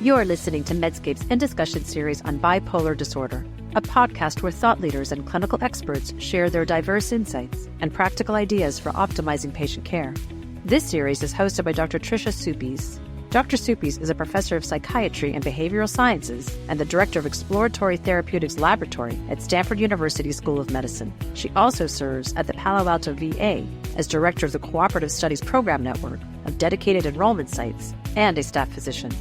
You're listening to Medscape's In Discussion series on bipolar disorder, a podcast where thought leaders and clinical experts share their diverse insights and practical ideas for optimizing patient care. This series is hosted by Dr. Trisha Suppes. Dr. Suppes is a professor of psychiatry and behavioral sciences and the director of Exploratory Therapeutics Laboratory at Stanford University School of Medicine. She also serves at the Palo Alto VA as director of the Cooperative Studies Program Network of dedicated enrollment sites and a staff physician.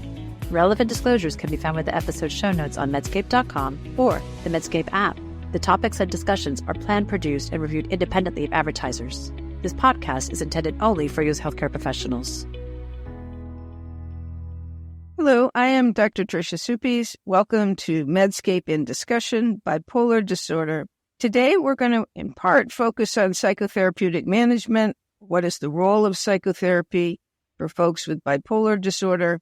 Relevant disclosures can be found with the episode show notes on Medscape.com or the Medscape app. The topics and discussions are planned, produced, and reviewed independently of advertisers. This podcast is intended only for U.S. healthcare professionals. Hello, I am Dr. Trisha Suppes. Welcome to Medscape in Discussion, Bipolar Disorder. Today, we're going to, in part, focus on psychotherapeutic management. What is the role of psychotherapy for folks with bipolar disorder?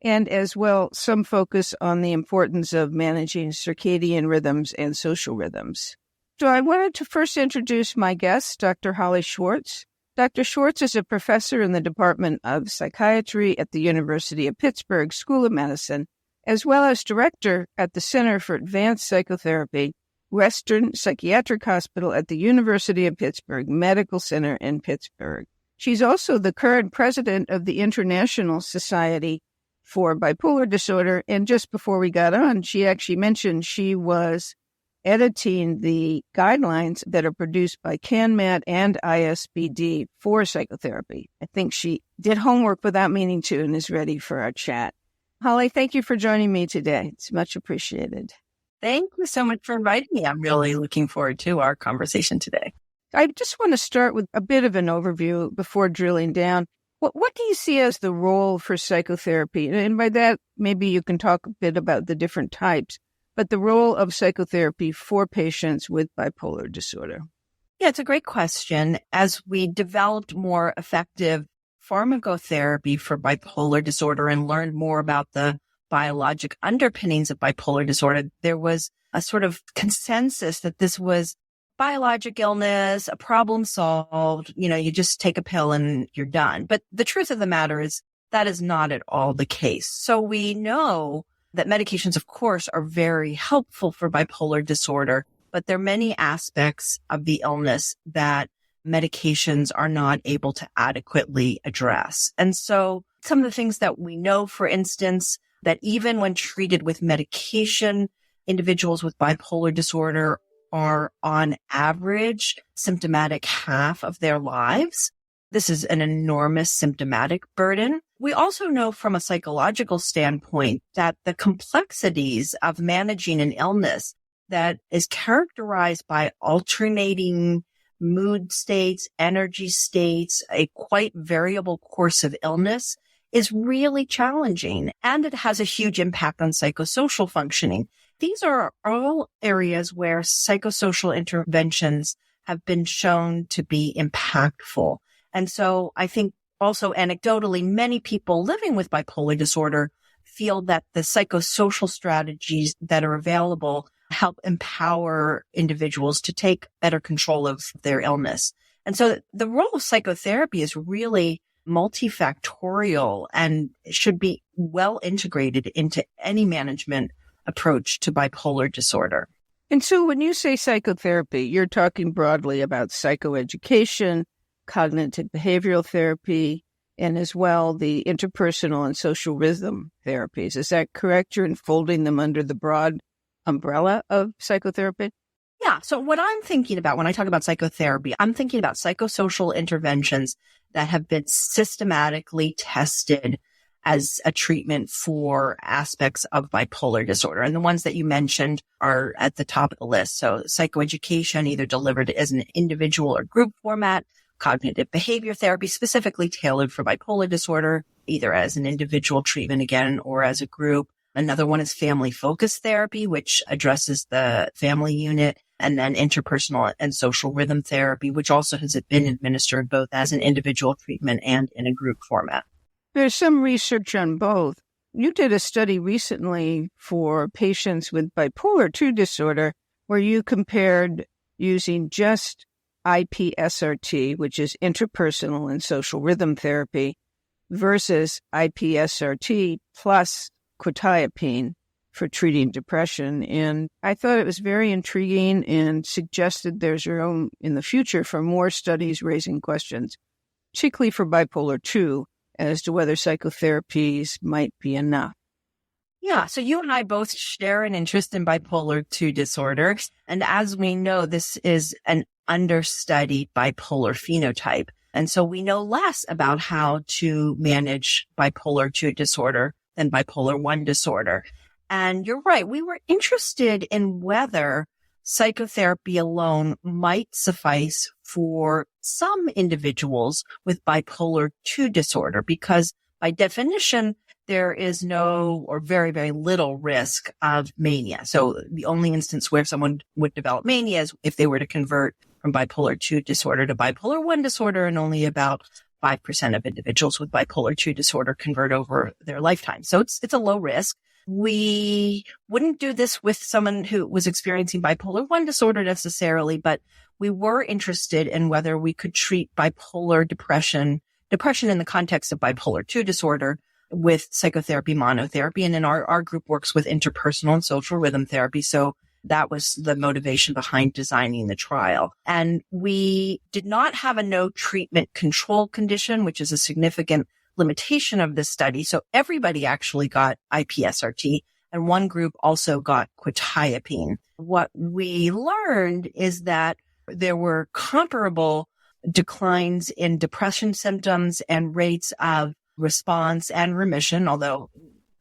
And as well, some focus on the importance of managing circadian rhythms and social rhythms. So I wanted to first introduce my guest, Dr. Holly Swartz. Dr. Swartz is a professor in the Department of Psychiatry at the University of Pittsburgh School of Medicine, as well as director at the Center for Advanced Psychotherapy, Western Psychiatric Hospital at the University of Pittsburgh Medical Center in Pittsburgh. She's also the current president of the International Society for Bipolar Disorder. And just before we got on, she actually mentioned she was editing the guidelines that are produced by CANMAT and ISBD for psychotherapy. I think she did homework without meaning to and is ready for our chat. Holly, thank you for joining me today. It's much appreciated. Thank you so much for inviting me. I'm really looking forward to our conversation today. I just want to start with a bit of an overview before drilling down. What do you see as the role for psychotherapy? And by that, maybe you can talk a bit about the different types, but the role of psychotherapy for patients with bipolar disorder. Yeah, it's a great question. As we developed more effective pharmacotherapy for bipolar disorder and learned more about the biologic underpinnings of bipolar disorder, there was a sort of consensus that this was biologic illness, a problem solved, you just take a pill and you're done. But the truth of the matter is that is not at all the case. So we know that medications, of course, are very helpful for bipolar disorder, but there are many aspects of the illness that medications are not able to adequately address. And so some of the things that we know, for instance, that even when treated with medication, individuals with bipolar disorder are on average symptomatic half of their lives. This is an enormous symptomatic burden. We also know from a psychological standpoint that the complexities of managing an illness that is characterized by alternating mood states, energy states, a quite variable course of illness is really challenging, and it has a huge impact on psychosocial functioning. These are all areas where psychosocial interventions have been shown to be impactful. And so I think also anecdotally, many people living with bipolar disorder feel that the psychosocial strategies that are available help empower individuals to take better control of their illness. And so the role of psychotherapy is really multifactorial and should be well integrated into any management approach to bipolar disorder. And so when you say psychotherapy, you're talking broadly about psychoeducation, cognitive behavioral therapy, and as well the interpersonal and social rhythm therapies. Is that correct? You're enfolding them under the broad umbrella of psychotherapy? Yeah. So what I'm thinking about when I talk about psychotherapy, I'm thinking about psychosocial interventions that have been systematically tested as a treatment for aspects of bipolar disorder. And the ones that you mentioned are at the top of the list. So psychoeducation, either delivered as an individual or group format, cognitive behavior therapy specifically tailored for bipolar disorder, either as an individual treatment again or as a group. Another one is family-focused therapy, which addresses the family unit, and then interpersonal and social rhythm therapy, which also has been administered both as an individual treatment and in a group format. There's some research on both. You did a study recently for patients with bipolar II disorder where you compared using just IPSRT, which is interpersonal and social rhythm therapy, versus IPSRT plus quetiapine for treating depression. And I thought it was very intriguing and suggested there's room in the future for more studies raising questions, particularly for bipolar 2, as to whether psychotherapies might be enough. Yeah. So you and I both share an interest in bipolar 2 disorder. And as we know, this is an understudied bipolar phenotype. And so we know less about how to manage bipolar 2 disorder than bipolar 1 disorder. And you're right. We were interested in whether psychotherapy alone might suffice for some individuals with bipolar 2 disorder, because by definition, there is no or very, very little risk of mania. So the only instance where someone would develop mania is if they were to convert from bipolar 2 disorder to bipolar 1 disorder, and only about 5% of individuals with bipolar 2 disorder convert over their lifetime. So it's a low risk. We wouldn't do this with someone who was experiencing bipolar 1 disorder necessarily, but we were interested in whether we could treat bipolar depression in the context of bipolar 2 disorder with psychotherapy monotherapy. And then our group works with interpersonal and social rhythm therapy. So that was the motivation behind designing the trial. And we did not have a no treatment control condition, which is a significant limitation of this study. So everybody actually got IPSRT, and one group also got quetiapine. What we learned is that there were comparable declines in depression symptoms and rates of response and remission, although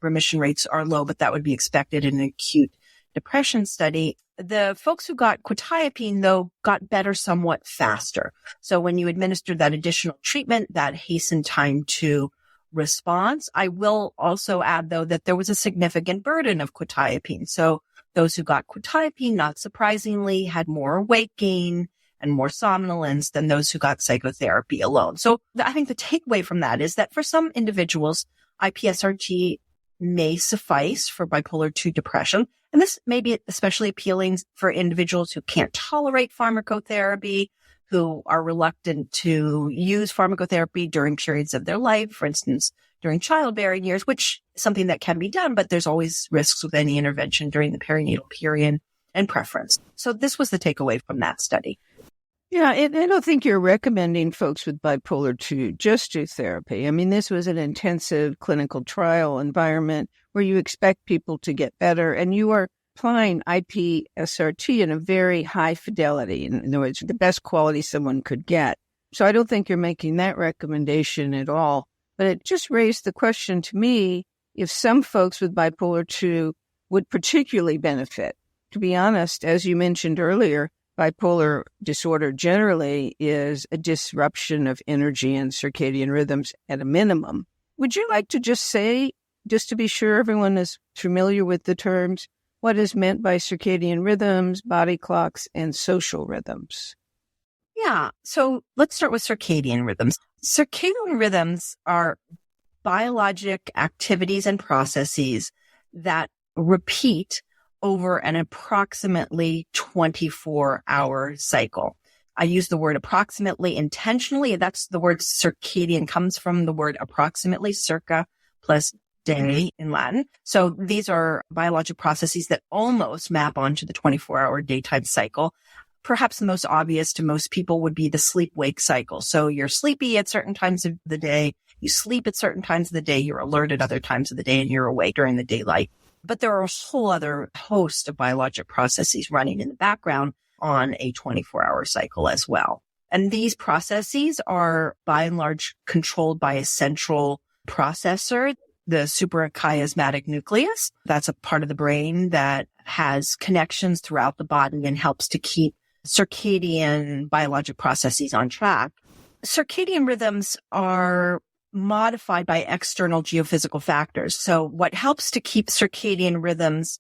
remission rates are low, but that would be expected in an acute depression study. The folks who got quetiapine, though, got better somewhat faster. So when you administered that additional treatment, that hastened time to response. I will also add, though, that there was a significant burden of quetiapine. So those who got quetiapine, not surprisingly, had more weight gain and more somnolence than those who got psychotherapy alone. So I think the takeaway from that is that for some individuals, IPSRT may suffice for bipolar 2 depression. And this may be especially appealing for individuals who can't tolerate pharmacotherapy, who are reluctant to use pharmacotherapy during periods of their life, for instance, during childbearing years, which is something that can be done, but there's always risks with any intervention during the perinatal period and preference. So this was the takeaway from that study. Yeah, I don't think you're recommending folks with bipolar 2 just do therapy. I mean, this was an intensive clinical trial environment where you expect people to get better, and you are applying IPSRT in a very high fidelity. In other words, the best quality someone could get. So I don't think you're making that recommendation at all. But it just raised the question to me if some folks with bipolar 2 would particularly benefit. To be honest, as you mentioned earlier, bipolar disorder generally is a disruption of energy and circadian rhythms at a minimum. Would you like to just say, just to be sure everyone is familiar with the terms, what is meant by circadian rhythms, body clocks, and social rhythms? Yeah. So let's start with circadian rhythms. Circadian rhythms are biologic activities and processes that repeat over an approximately 24-hour cycle. I use the word approximately intentionally. That's the word circadian comes from the word approximately, circa plus day in Latin. So these are biologic processes that almost map onto the 24-hour daytime cycle. Perhaps the most obvious to most people would be the sleep-wake cycle. So you're sleepy at certain times of the day, you sleep at certain times of the day, you're alert at other times of the day, and you're awake during the daylight. But there are a whole other host of biologic processes running in the background on a 24-hour cycle as well. And these processes are by and large controlled by a central processor, the suprachiasmatic nucleus. That's a part of the brain that has connections throughout the body and helps to keep circadian biologic processes on track. Circadian rhythms are modified by external geophysical factors. So what helps to keep circadian rhythms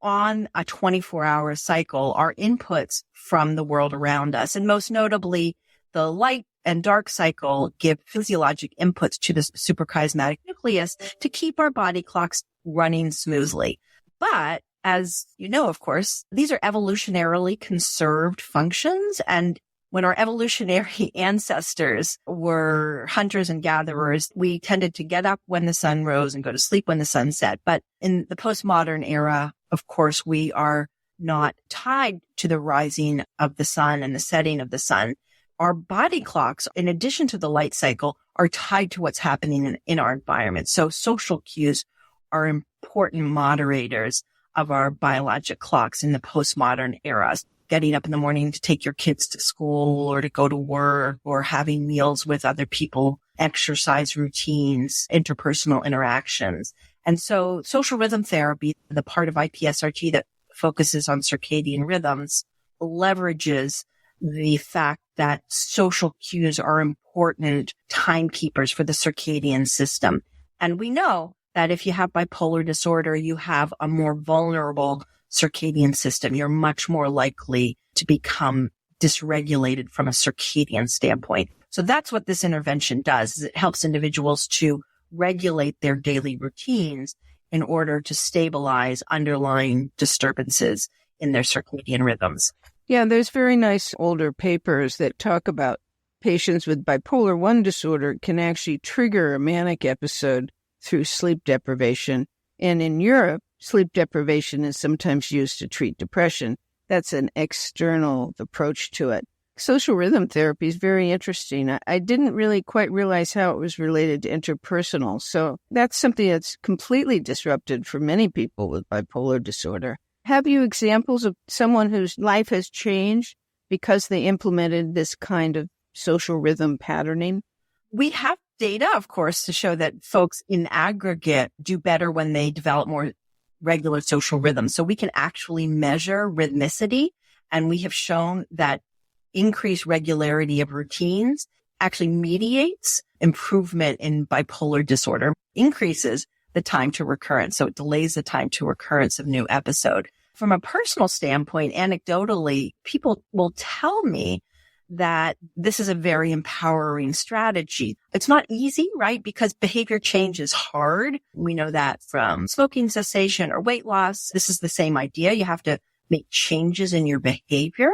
on a 24-hour cycle are inputs from the world around us. And most notably, the light and dark cycle give physiologic inputs to the suprachiasmatic nucleus to keep our body clocks running smoothly. But as you know, of course, these are evolutionarily conserved functions. And When our evolutionary ancestors were hunters and gatherers, we tended to get up when the sun rose and go to sleep when the sun set. But in the postmodern era, of course, we are not tied to the rising of the sun and the setting of the sun. Our body clocks, in addition to the light cycle, are tied to what's happening in our environment. So social cues are important moderators of our biologic clocks in the postmodern era. Getting up in the morning to take your kids to school or to go to work, or having meals with other people, exercise routines, interpersonal interactions. And so social rhythm therapy, the part of IPSRT that focuses on circadian rhythms, leverages the fact that social cues are important timekeepers for the circadian system. And we know that if you have bipolar disorder, you have a more vulnerable circadian system. You're much more likely to become dysregulated from a circadian standpoint. So that's what this intervention does, is it helps individuals to regulate their daily routines in order to stabilize underlying disturbances in their circadian rhythms. Yeah, there's very nice older papers that talk about patients with bipolar 1 disorder can actually trigger a manic episode through sleep deprivation. And in Europe, sleep deprivation is sometimes used to treat depression. That's an external approach to it. Social rhythm therapy is very interesting. I didn't really quite realize how it was related to interpersonal. So that's something that's completely disrupted for many people with bipolar disorder. Have you examples of someone whose life has changed because they implemented this kind of social rhythm patterning? We have data, of course, to show that folks in aggregate do better when they develop more regular social rhythms. So we can actually measure rhythmicity, and we have shown that increased regularity of routines actually mediates improvement in bipolar disorder, increases the time to recurrence. So it delays the time to recurrence of new episode. From a personal standpoint, anecdotally, people will tell me that this is a very empowering strategy. It's not easy, right? Because behavior change is hard. We know that from smoking cessation or weight loss. This is the same idea. You have to make changes in your behavior.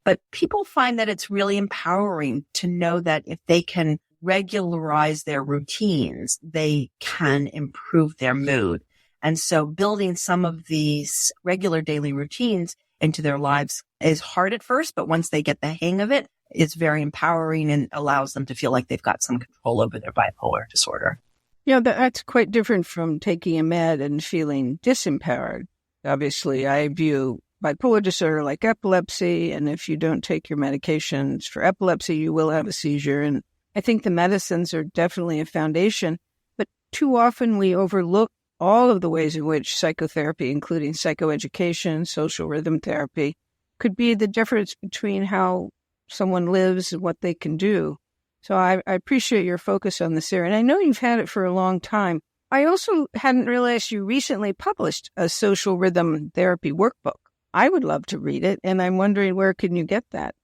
But people find that it's really empowering to know that if they can regularize their routines, they can improve their mood. And so building some of these regular daily routines into their lives is hard at first, but once they get the hang of it, it's very empowering and allows them to feel like they've got some control over their bipolar disorder. Yeah, that's quite different from taking a med and feeling disempowered. Obviously, I view bipolar disorder like epilepsy, and if you don't take your medications for epilepsy, you will have a seizure. And I think the medicines are definitely a foundation, but too often we overlook all of the ways in which psychotherapy, including psychoeducation, social rhythm therapy, could be the difference between how someone lives and what they can do. So I appreciate your focus on this area. And I know you've had it for a long time. I also hadn't realized you recently published a social rhythm therapy workbook. I would love to read it, and I'm wondering, where can you get that?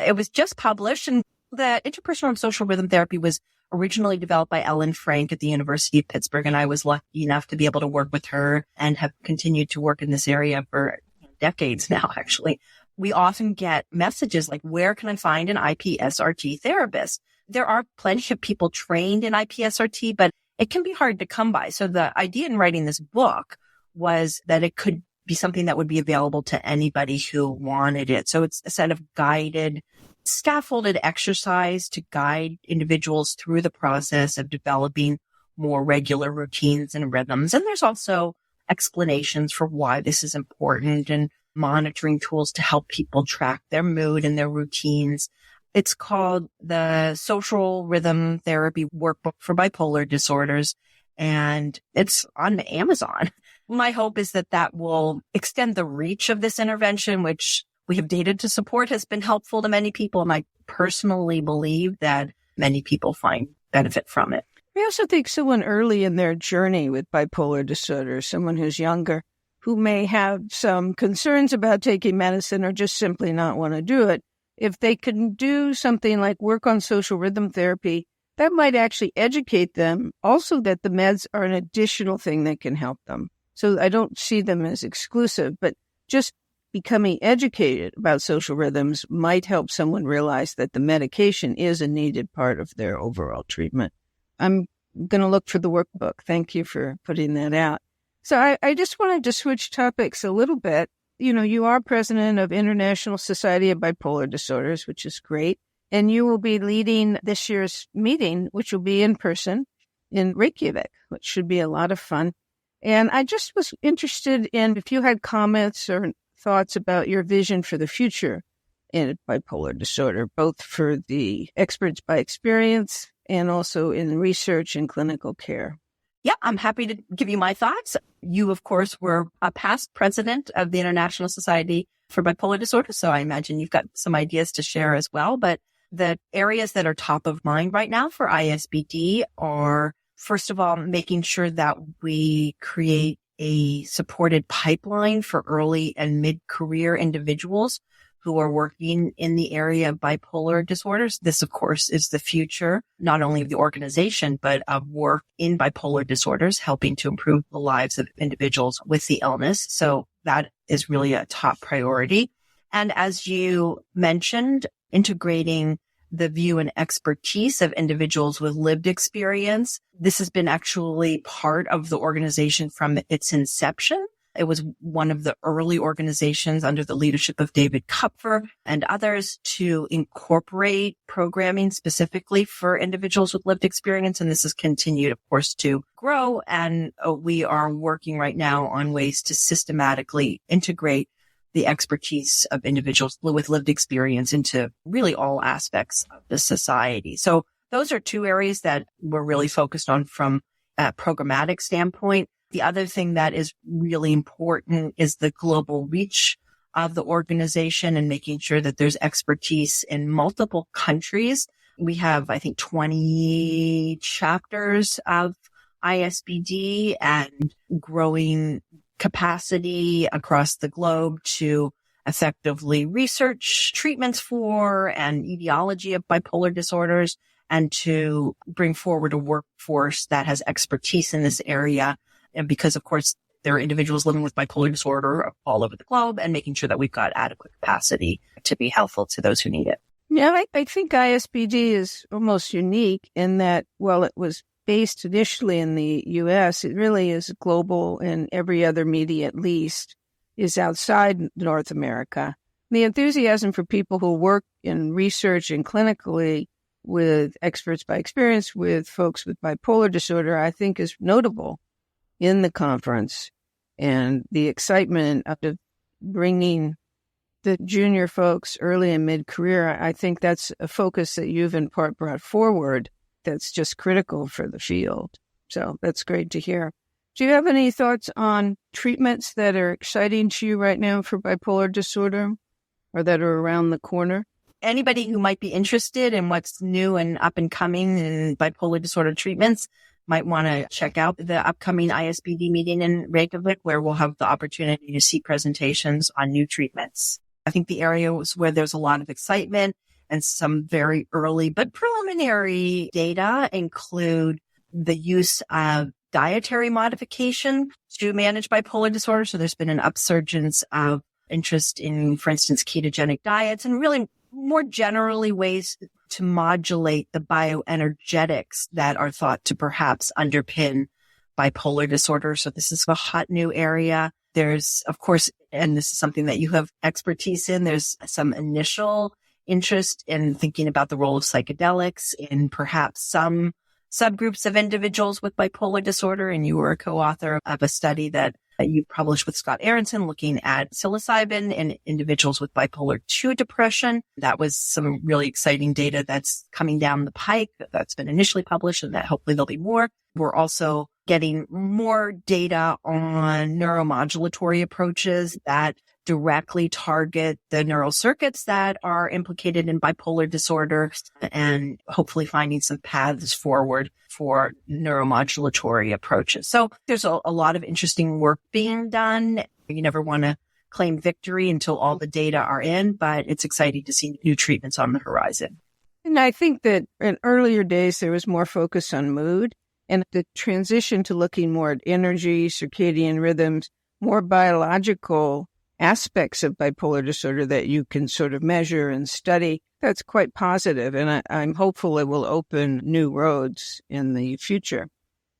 It was just published, and the interpersonal and social rhythm therapy was originally developed by Ellen Frank at the University of Pittsburgh, and I was lucky enough to be able to work with her and have continued to work in this area for decades now, actually. We often get messages like, where can I find an IPSRT therapist? There are plenty of people trained in IPSRT, but it can be hard to come by. So the idea in writing this book was that it could be something that would be available to anybody who wanted it. So it's a set of guided, scaffolded exercise to guide individuals through the process of developing more regular routines and rhythms. And there's also explanations for why this is important and monitoring tools to help people track their mood and their routines. It's called the Social Rhythm Therapy Workbook for Bipolar Disorders, and it's on Amazon. My hope is that that will extend the reach of this intervention, which we have data to support has been helpful to many people. And I personally believe that many people find benefit from it. I also think someone early in their journey with bipolar disorder, someone who's younger, who may have some concerns about taking medicine or just simply not want to do it, if they can do something like work on social rhythm therapy, that might actually educate them also that the meds are an additional thing that can help them. So I don't see them as exclusive, but just becoming educated about social rhythms might help someone realize that the medication is a needed part of their overall treatment. I'm going to look for the workbook. Thank you for putting that out. So I just wanted to switch topics a little bit. You know, you are president of International Society of Bipolar Disorders, which is great. And you will be leading this year's meeting, which will be in person in Reykjavik, which should be a lot of fun. And I just was interested in if you had comments or thoughts about your vision for the future in bipolar disorder, both for the experts by experience and also in research and clinical care. Yeah, I'm happy to give you my thoughts. You, of course, were a past president of the International Society for Bipolar Disorder, so I imagine you've got some ideas to share as well. But the areas that are top of mind right now for ISBD are, first of all, making sure that we create a supported pipeline for early and mid-career individuals who are working in the area of bipolar disorders. This, of course, is the future, not only of the organization, but of work in bipolar disorders, helping to improve the lives of individuals with the illness. So that is really a top priority. And as you mentioned, integrating the view and expertise of individuals with lived experience. This has been actually part of the organization from its inception. It was one of the early organizations under the leadership of David Kupfer and others to incorporate programming specifically for individuals with lived experience. And this has continued, of course, to grow. And we are working right now on ways to systematically integrate the expertise of individuals with lived experience into really all aspects of the society. So those are two areas that we're really focused on from a programmatic standpoint. The other thing that is really important is the global reach of the organization and making sure that there's expertise in multiple countries. We have, I think, 20 chapters of ISBD and growing capacity across the globe to effectively research treatments for and etiology of bipolar disorders and to bring forward a workforce that has expertise in this area. And because, of course, there are individuals living with bipolar disorder all over the globe and making sure that we've got adequate capacity to be helpful to those who need it. Yeah, I think ISBD is almost unique in that, while it was based initially in the U.S., it really is global, and every other media, at least, is outside North America. The enthusiasm for people who work in research and clinically with experts by experience with folks with bipolar disorder, I think, is notable in the conference. And the excitement of bringing the junior folks early and mid-career, I think that's a focus that you've in part brought forward that's just critical for the field. So that's great to hear. Do you have any thoughts on treatments that are exciting to you right now for bipolar disorder or that are around the corner? Anybody who might be interested in what's new and up and coming in bipolar disorder treatments might want to check out the upcoming ISBD meeting in Reykjavik, where we'll have the opportunity to see presentations on new treatments. I think the areas where there's a lot of excitement and some very early but preliminary data include the use of dietary modification to manage bipolar disorder. So there's been an upsurgence of interest in, for instance, ketogenic diets and really more generally ways to modulate the bioenergetics that are thought to perhaps underpin bipolar disorder. So this is a hot new area. There's, of course, and this is something that you have expertise in, there's some initial interest in thinking about the role of psychedelics in perhaps some subgroups of individuals with bipolar disorder. And you were a co-author of a study that you published with Scott Aronson looking at psilocybin in individuals with bipolar 2 depression. That was some really exciting data that's coming down the pike that's been initially published, and that hopefully there'll be more. We're also getting more data on neuromodulatory approaches that directly target the neural circuits that are implicated in bipolar disorder and hopefully finding some paths forward for neuromodulatory approaches. So there's a lot of interesting work being done. You never want to claim victory until all the data are in, but it's exciting to see new treatments on the horizon. And I think that in earlier days, there was more focus on mood, and the transition to looking more at energy, circadian rhythms, more biological aspects of bipolar disorder that you can sort of measure and study. That's quite positive, and I'm hopeful it will open new roads in the future.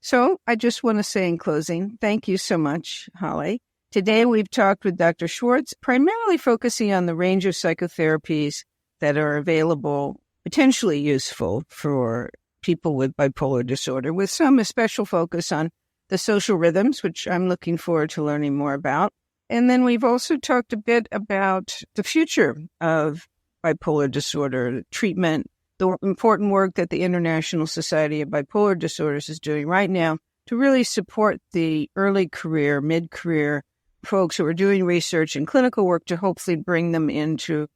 So I just want to say in closing, thank you so much, Holly. Today we've talked with Dr. Swartz, primarily focusing on the range of psychotherapies that are available, potentially useful for people with bipolar disorder, with some special focus on the social rhythms, which I'm looking forward to learning more about. And then we've also talked a bit about the future of bipolar disorder treatment, the important work that the International Society of Bipolar Disorders is doing right now to really support the early career, mid-career folks who are doing research and clinical work to hopefully bring them into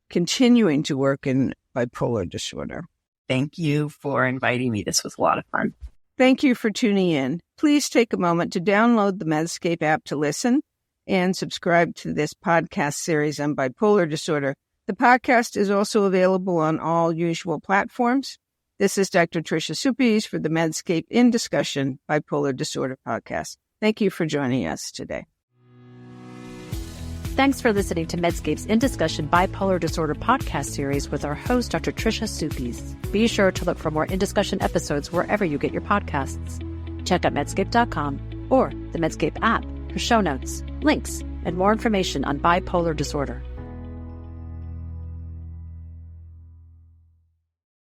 continuing to work in bipolar disorder. Thank you for inviting me. This was a lot of fun. Thank you for tuning in. Please take a moment to download the Medscape app to listen and subscribe to this podcast series on bipolar disorder. The podcast is also available on all usual platforms. This is Dr. Trisha Suppes for the Medscape in Discussion Bipolar Disorder podcast. Thank you for joining us today. Thanks for listening to Medscape's In Discussion Bipolar Disorder podcast series with our host, Dr. Trisha Suppes. Be sure to look for more In Discussion episodes wherever you get your podcasts. Check out Medscape.com or the Medscape app for show notes, links, and more information on bipolar disorder.